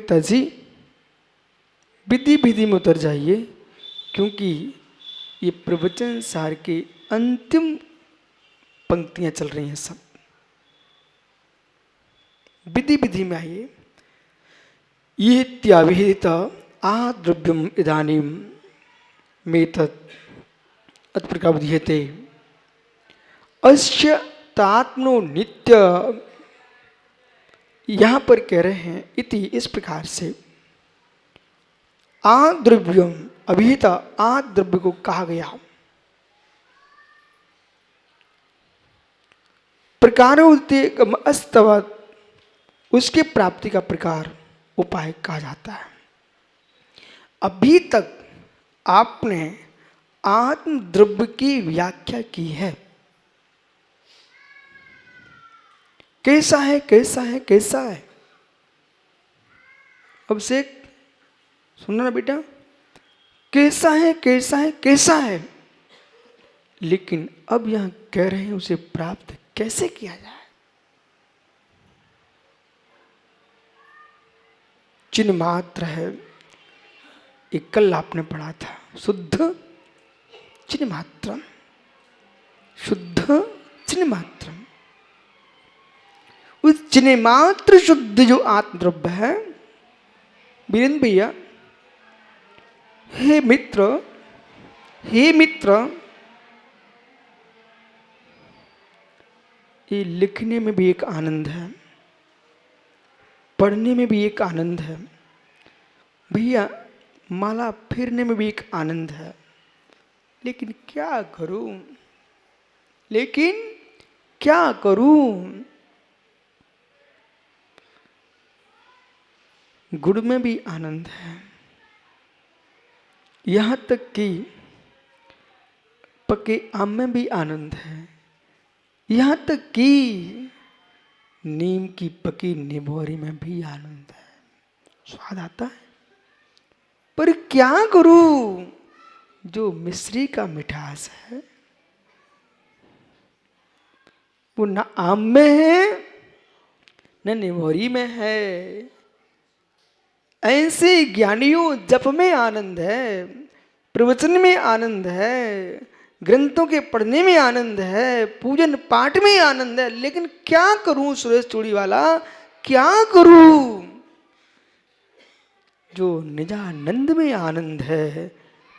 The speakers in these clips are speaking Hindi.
पिताजी विधि विधि में उतर जाइए, क्योंकि ये प्रवचन सार के अंतिम पंक्तियां चल रही हैं। सब विधि विधि में आइए। ये त्याविहित आद्रव्यम इदानीम मेतत् अत्प्रकार बुध्यते अस्य तात्मनो नित्य। यहां पर कह रहे हैं इति, इस प्रकार से आद्रव्यम अभिहित, आद्रव्य को कहा गया। प्रकार अस्तवत, उसके प्राप्ति का प्रकार उपाय कहा जाता है। अभी तक आपने आत्म द्रव्य की व्याख्या की है। कैसा है, कैसा है, कैसा है। अब से सुनना ना बेटा, कैसा है, कैसा है, कैसा है। लेकिन अब यहां कह रहे हैं उसे प्राप्त कैसे किया जाए। चिन्ह मात्र है, एक कल आपने पढ़ा था, शुद्ध चिन्ह मात्रम, शुद्ध चिन्ह मात्रम। उस चिन्ह मात्र शुद्ध जो आत्मद्रव्य है, वीरेंद्र भैया, हे मित्र, हे मित्र, ये लिखने में भी एक आनंद है, पढ़ने में भी एक आनंद है भैया, माला फेरने में भी एक आनंद है। लेकिन क्या करूं, लेकिन क्या करूं। गुड़ में भी आनंद है, यहां तक कि पके आम में भी आनंद है, यहां तक कि नीम की पकी निबोरी में भी आनंद है, स्वाद आता है। पर क्या करूं, जो मिश्री का मिठास है वो न आम में है न निबोरी में है। ऐसे ज्ञानियों जप में आनंद है, प्रवचन में आनंद है, ग्रंथों के पढ़ने में आनंद है, पूजन पाठ में आनंद है। लेकिन क्या करूं सुरेश चूड़ी वाला, क्या करूं। जो निजानंद में आनंद है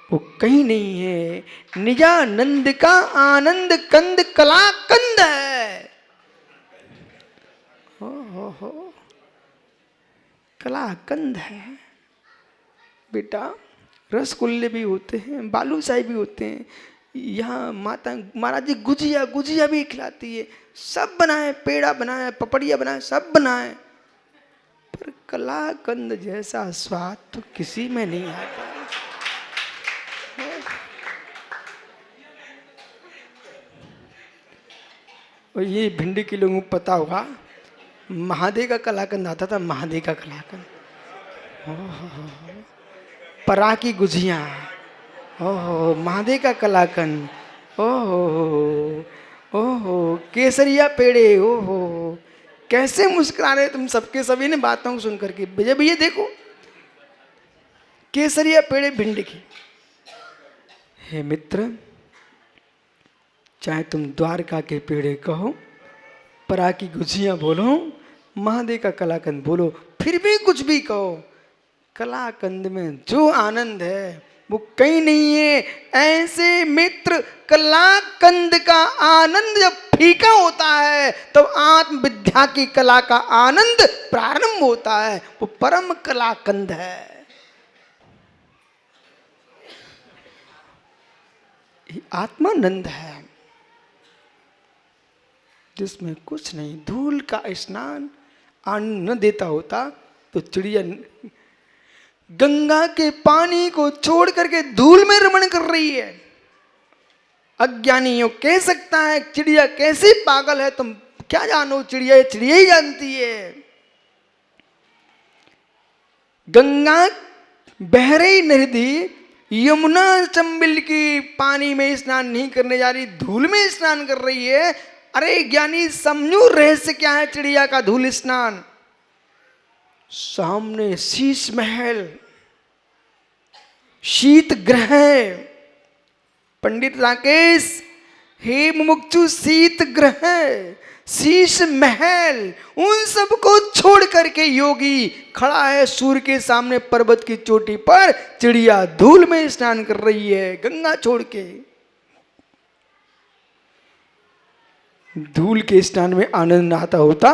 वो कहीं नहीं है। निजानंद का आनंद कंद कला कंद है। हो कला कंद है बेटा। रसगुल्ले भी होते हैं, बालूशाही भी होते हैं, यहाँ माता महाराज जी गुजिया गुजिया भी खिलाती है, सब बनाए, पेड़ा बनाए, पपड़िया बनाए, सब बनाए, पर कलाकंद जैसा स्वाद तो किसी में नहीं आता। और ये भिंडी के लोगों को पता होगा, महादेव का कलाकंद आता था, महादेव का कलाकंद, परा की गुजिया, ओहो महादेव का कलाकंद, ओहो ओहो केसरिया पेड़े, ओहो कैसे मुस्कुरा रहे तुम सबके सभी ने बातों को सुन करके। विजय भैया देखो, केसरिया पेड़े भिंडी की। हे मित्र, चाहे तुम द्वारका के पेड़े कहो, परा की गुजिया बोलो, महादेव का कलाकंद बोलो, फिर भी कुछ भी कहो, कलाकंद में जो आनंद है वो कहीं नहीं है। ऐसे मित्र, कलाकंद का आनंद जब फीका होता है तो आत्म विद्या की कला का आनंद प्रारंभ होता है, वो परम कलाकंद है। ये आत्मानंद है जिसमें कुछ नहीं। धूल का स्नान आनंद न देता होता तो चिड़िया गंगा के पानी को छोड़ करके धूल में रमण कर रही है। अज्ञानियों कह सकता है चिड़िया कैसी पागल है, तुम क्या जानो, चिड़िया चिड़िया ही जानती है। गंगा बह रही नदी, यमुना चंबल की पानी में स्नान नहीं करने जा रही, धूल में स्नान कर रही है। अरे ज्ञानी समझो रहस्य क्या है चिड़िया का धूल स्नान। सामने शीश महल, शीत ग्रह। पंडित राकेश, हे मुमुक्षु, शीत ग्रह, शीश महल, उन सब को छोड़ करके योगी खड़ा है सूर्य के सामने पर्वत की चोटी पर। चिड़िया धूल में स्नान कर रही है गंगा छोड़ के। धूल के स्नान में आनंद आता होता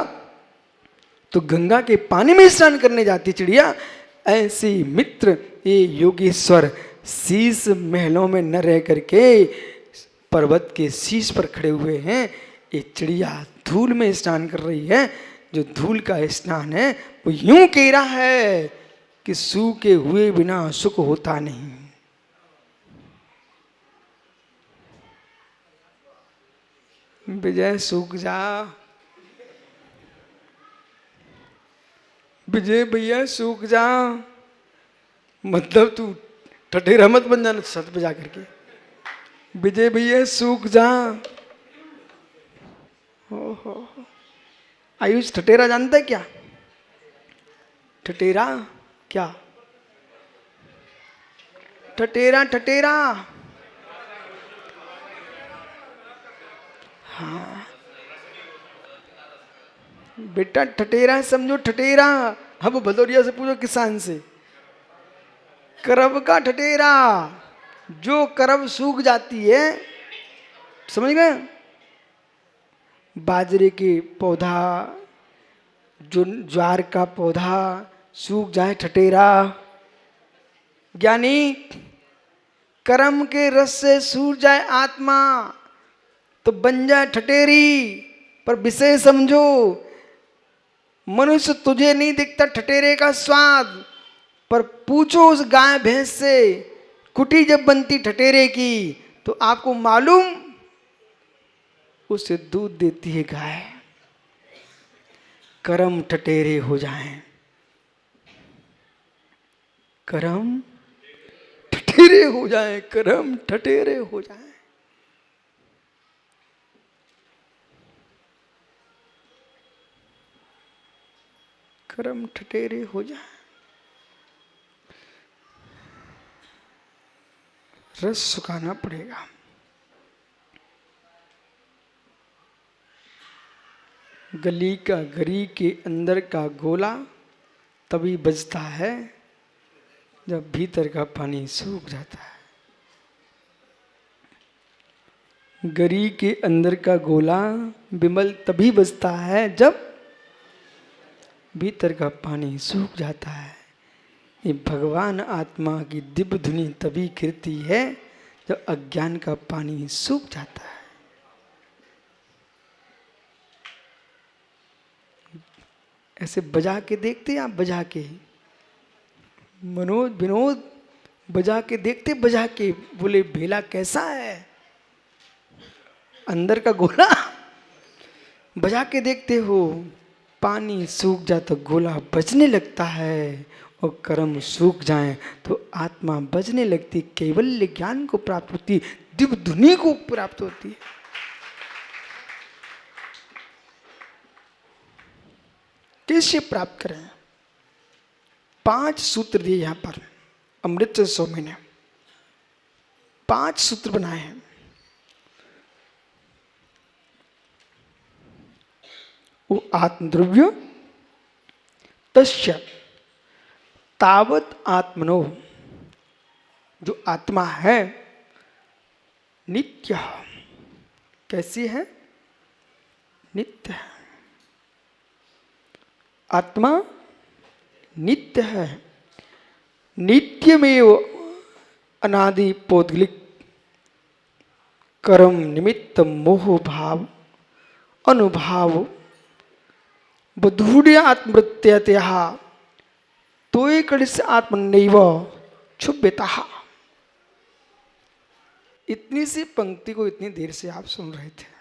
तो गंगा के पानी में स्नान करने जाती चिड़िया। ऐसे मित्र ये योगेश्वर शीश महलों में न रह करके पर्वत के शीश पर खड़े हुए हैं। ये चिड़िया धूल में स्नान कर रही है। जो धूल का स्नान है वो यूं कह रहा है कि सूखे हुए बिना सुख होता नहीं। विजय सूख जा, विजय भैया सूख जा। मतलब तू ठठेरा मत बन जाना छत पे जा करके। विजय भैया सूख जा। ओहो, आयुष ठठेरा जानता है क्या? ठठेरा क्या? ठठेरा, ठठेरा। हाँ बेटा, ठठेरा समझो, ठठेरा। अब भदौरिया से पूछो, किसान से। करब का ठठेरा, जो करब सूख जाती है, समझ गए? बाजरे के पौधा, जो ज्वार का पौधा सूख जाए, ठठेरा। ज्ञानी, कर्म के रस से सूख जाए आत्मा तो बन जाए ठठेरी। पर विषय समझो, मनुष्य तुझे नहीं दिखता ठठेरे का स्वाद, पर पूछो उस गाय भैंस से, कुटी जब बनती ठठेरे की तो आपको मालूम उसे दूध देती है गाय। कर्म ठठेरे हो जाएं, कर्म ठठेरे हो जाएं, कर्म ठठेरे हो जाएं। कर्म ठठेरे हो जाएं। रस सुखाना पड़ेगा। गली का गरी के अंदर का गोला तभी बजता है जब भीतर का पानी सूख जाता है। गरी के अंदर का गोला बिमल तभी बजता है जब भीतर का पानी सूख जाता है। ये भगवान आत्मा की दिव्य धुनी तभी खिलती है जब अज्ञान का पानी सूख जाता है। ऐसे बजा के देखते आप, बजा के मनोज विनोद बजा के देखते, बजा के बोले भेला कैसा है, अंदर का गोला बजा के देखते हो, पानी सूख जाए तो गोला बजने लगता है, और कर्म सूख जाए तो आत्मा बजने लगती, कैवल्य ज्ञान को प्राप्त होती, दिव्य धुनी को प्राप्त होती है। कैसे प्राप्त करें? 5 सूत्र दिए यहां पर अमृत स्वामी ने, 5 सूत्र बनाए हैं। वो आत्मद्रव्य तस्य तावत आत्मनो, जो आत्मा है नित्य, कैसी है? नित्य है। आत्मा नित्य है, नित्यमेव अनादि पौद्गलिक कर्म निमित्त मोह भाव अनुभाव बधूढ़ आत्मवृत्त्यतः तोय कड़िस्य आत्मनैव क्षुभ्यता। इतनी सी पंक्ति को इतनी देर से आप सुन रहे थे,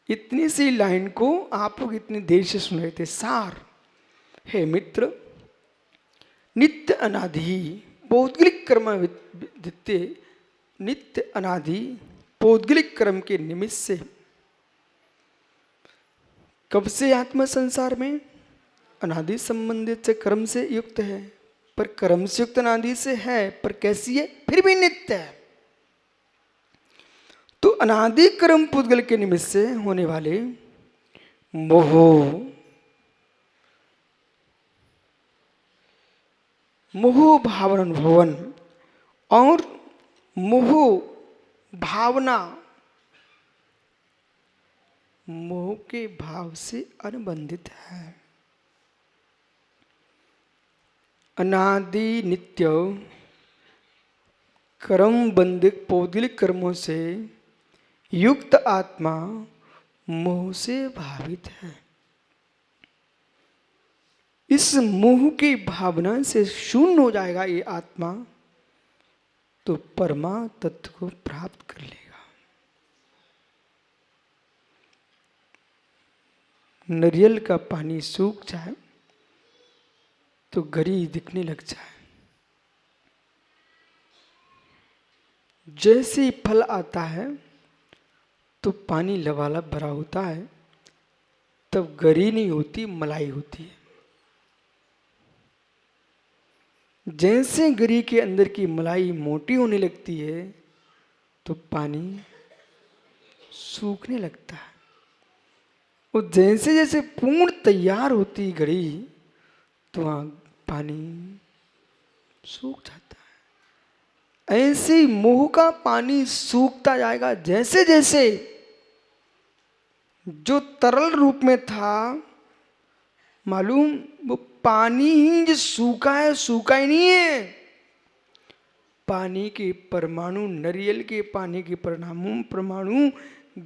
इतनी सी लाइन को आप लोग इतनी देर से सुन रहे थे। सार है मित्र, नित्य अनादि पौद्गलिक कर्म विद्य, नित्य अनादि पौद्गलिक कर्म के निमित्त से कब से आत्मा संसार में? अनादि संबंधित से कर्म से युक्त है, पर कर्म से युक्त अनादि से है, पर कैसी है? फिर भी नित्य है। तो अनादि कर्म पुद्गल के निमित्त से होने वाले मोह, मोह भावन भवन और मोह भावना, मोह के भाव से अनुबंधित है। अनादि नित्य कर्म बंधित पौद्गलिक कर्मों से युक्त आत्मा मोह से भावित है। इस मोह की भावना से शून्य हो जाएगा ये आत्मा, तो परमा तत्व को प्राप्त कर लेगा। नारियल का पानी सूख जाए तो गरी दिखने लग जाए, जैसे ही फल आता है तो पानी लबालब भरा होता है, तब गरी नहीं होती, मलाई होती है। जैसे गरी के अंदर की मलाई मोटी होने लगती है तो पानी सूखने लगता है, और जैसे जैसे पूर्ण तैयार होती गरी तो वहां पानी सूख जाता है। ऐसे ही मोह का पानी सूखता जाएगा। जैसे जैसे जो तरल रूप में था, मालूम, वो पानी ही जो सूखा है, सूखा ही नहीं है। पानी के परमाणु, नारियल के पानी के परमाणु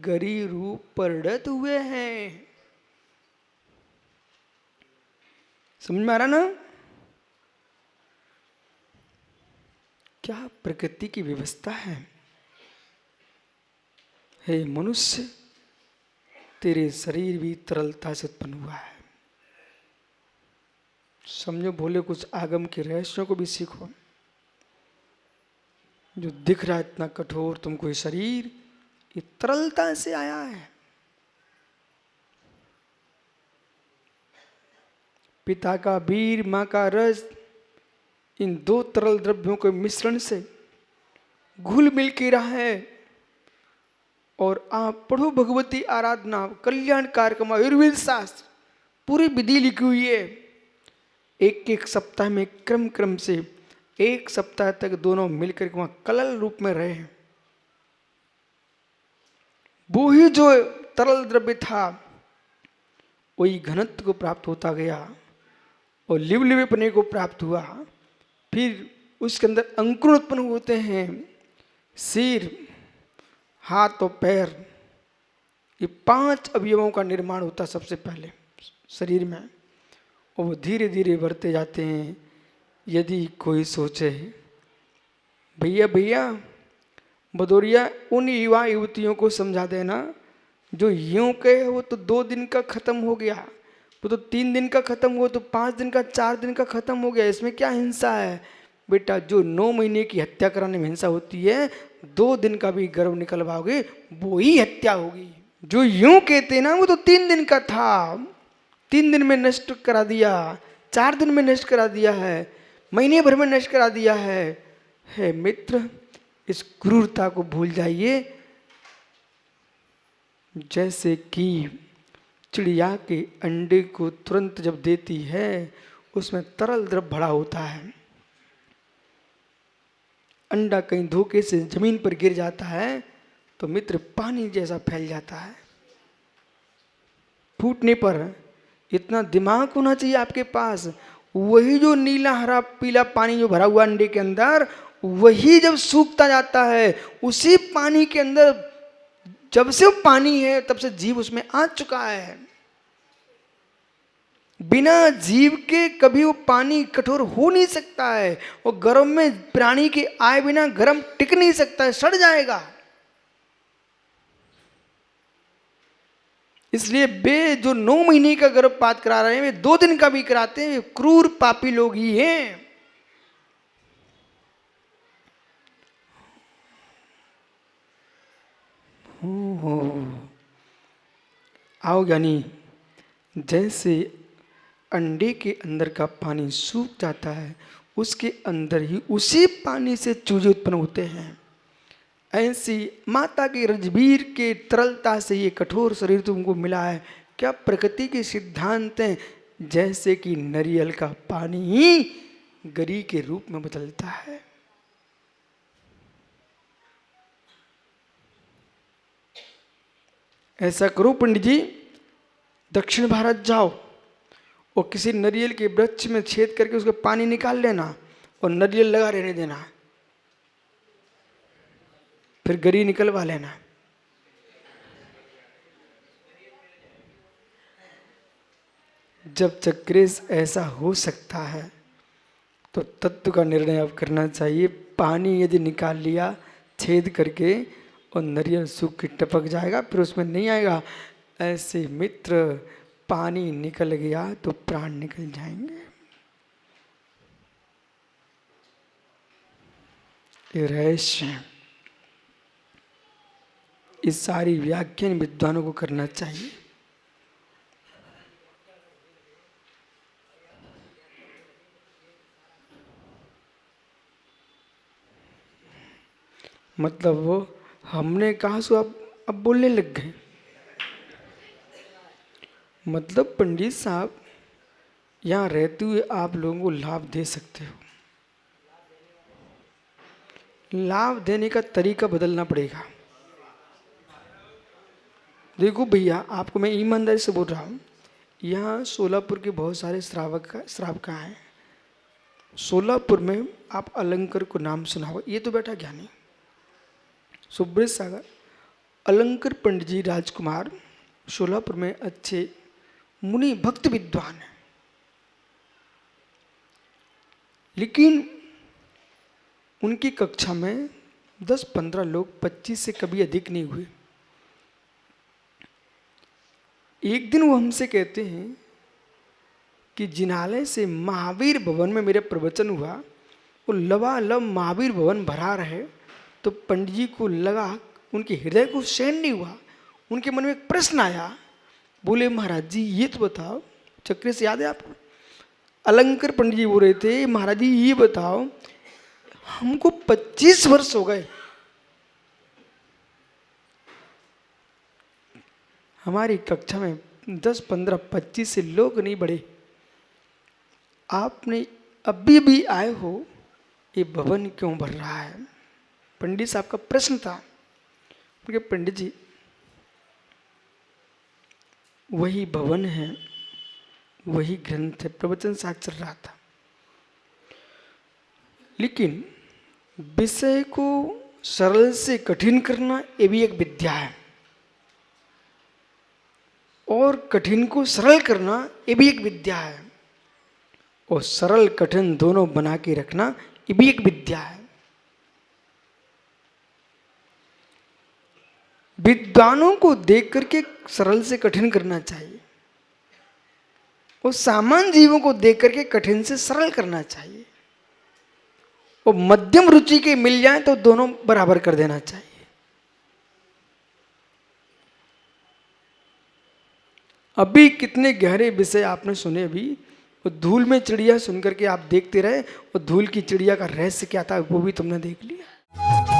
गरी रूप परिणत हुए हैं। समझ में आ रहा ना? क्या प्रकृति की व्यवस्था है। हे मनुष्य, तेरे शरीर भी तरलता से उत्पन्न हुआ है। समझो, बोले कुछ आगम के रहस्यों को भी सीखो। जो दिख रहा है इतना कठोर तुमको ये शरीर, ये तरलता से आया है। पिता का वीर, माँ का रस, इन दो तरल द्रव्यों के मिश्रण से घुल मिल के रहा है। और आप पढ़ो भगवती आराधना, कल्याण कार्यक्रम, आयुर्वेद शास्त्र, पूरी विधि लिखी हुई है। एक एक सप्ताह में क्रम क्रम से एक सप्ताह तक दोनों मिलकर के वहां कलल रूप में रहे। वो ही जो तरल द्रव्य था वही घनत्व को प्राप्त होता गया और लिवलिवेपने को प्राप्त हुआ। फिर उसके अंदर अंकुर उत्पन्न होते हैं। सिर, हाथ और पैर, ये 5 अवयवों का निर्माण होता सबसे पहले शरीर में, और वो धीरे धीरे बढ़ते जाते हैं। यदि कोई सोचे भैया भैया भदौरिया, उन युवा युवतियों को समझा देना जो यूं कहे वो तो 2 दिन का खत्म हो गया, वो तो 3 दिन का खत्म हुआ, तो 5 दिन का, 4 दिन का खत्म हो गया, इसमें क्या हिंसा है? बेटा, जो 9 महीने की हत्या कराने में हिंसा होती है, 2 दिन का भी गर्भ निकलवाओगे वो ही हत्या होगी। जो यूं कहते ना वो तो 3 दिन का था, 3 दिन में नष्ट करा दिया, 4 दिन में नष्ट करा दिया है, महीने भर में नष्ट करा दिया है। हे मित्र, इस क्रूरता को भूल जाइए। जैसे कि चिड़िया के अंडे को तुरंत जब देती है उसमें तरल द्रव भरा होता है, अंडा कहीं धोखे से जमीन पर गिर जाता है तो मित्र पानी जैसा फैल जाता है। फूटने पर इतना दिमाग होना चाहिए आपके पास, वही जो नीला हरा पीला पानी जो भरा हुआ अंडे के अंदर, वही जब सूखता जाता है, उसी पानी के अंदर जब से वो पानी है तब से जीव उसमें आ चुका है। बिना जीव के कभी वो पानी कठोर हो नहीं सकता है, और गर्म में प्राणी के आए बिना गर्म टिक नहीं सकता है, सड़ जाएगा। इसलिए वे जो 9 महीने का गर्भपात करा रहे हैं, वे 2 दिन का भी कराते हैं, क्रूर पापी लोग ही हैं। आओ ज्ञानी, जैसे अंडे के अंदर का पानी सूख जाता है, उसके अंदर ही उसी पानी से चूजे उत्पन्न होते हैं, ऐसी माता के रजबीर के तरलता से ये कठोर शरीर तुमको मिला है। क्या प्रकृति के सिद्धांत हैं, जैसे कि नारियल का पानी ही गरी के रूप में बदलता है। ऐसा करो पंडित जी, दक्षिण भारत जाओ और किसी नारियल के वृक्ष में छेद करके उसका पानी निकाल लेना और नारियल लगा रहने देना, फिर गरी निकलवा लेना। जब चक्रेश ऐसा हो सकता है तो तत्व का निर्णय अब करना चाहिए। पानी यदि निकाल लिया छेद करके और नारियल सूख के टपक जाएगा, फिर उसमें नहीं आएगा। ऐसे मित्र, पानी निकल गया तो प्राण निकल जाएंगे। ये रहस्य है। इस सारी व्याख्यान विद्वानों को करना चाहिए। मतलब वो हमने कहा सो अब बोलने लग गए। मतलब पंडित साहब, यहाँ रहते हुए आप लोगों को लाभ दे सकते हो। लाभ देने का तरीका बदलना पड़ेगा। देखो भैया, आपको मैं ईमानदारी से बोल रहा हूँ, यहाँ सोलापुर के बहुत सारे श्रावक हैं। सोलापुर में आप अलंकर को नाम सुना होगा, ये तो बैठा ज्ञानी सुब्रत सागर, अलंकर पंडित जी राजकुमार सोलापुर में अच्छे मुनि भक्त विद्वान हैं। लेकिन उनकी कक्षा में 10-15 लोग, 25 से कभी अधिक नहीं हुए। एक दिन वो हमसे कहते हैं कि जिनालय से महावीर भवन में मेरा प्रवचन हुआ, वो लबालब महावीर भवन भरा रहे, तो पंडित जी को लगा, उनके हृदय को सहन नहीं हुआ। उनके मन में एक प्रश्न आया, बोले महाराज जी ये तो बताओ, चक्र से याद है आपको, अलंकर पंडित जी बोल रहे थे, महाराज जी ये बताओ, हमको 25 वर्ष हो गए, हमारी कक्षा में 10, 15, 25 से लोग नहीं बढ़े, आपने अभी भी आए हो, ये भवन क्यों भर रहा है? पंडित साहब का प्रश्न था। उनके पंडित जी, वही भवन है, वही ग्रंथ है, प्रवचन साथ चल रहा था, लेकिन विषय को सरल से कठिन करना ये भी एक विद्या है, और कठिन को सरल करना ये भी एक विद्या है, और सरल कठिन दोनों बना के रखना ये भी एक विद्या है। विद्वानों को देख करके सरल से कठिन करना चाहिए, और सामान्य जीवों को देख करके कठिन से सरल करना चाहिए, और मध्यम रुचि के मिल जाए तो दोनों बराबर कर देना चाहिए। अभी कितने गहरे विषय आपने सुने। अभी वो धूल में चिड़िया सुन करके आप देखते रहे, और धूल की चिड़िया का रहस्य क्या था वो भी तुमने देख लिया।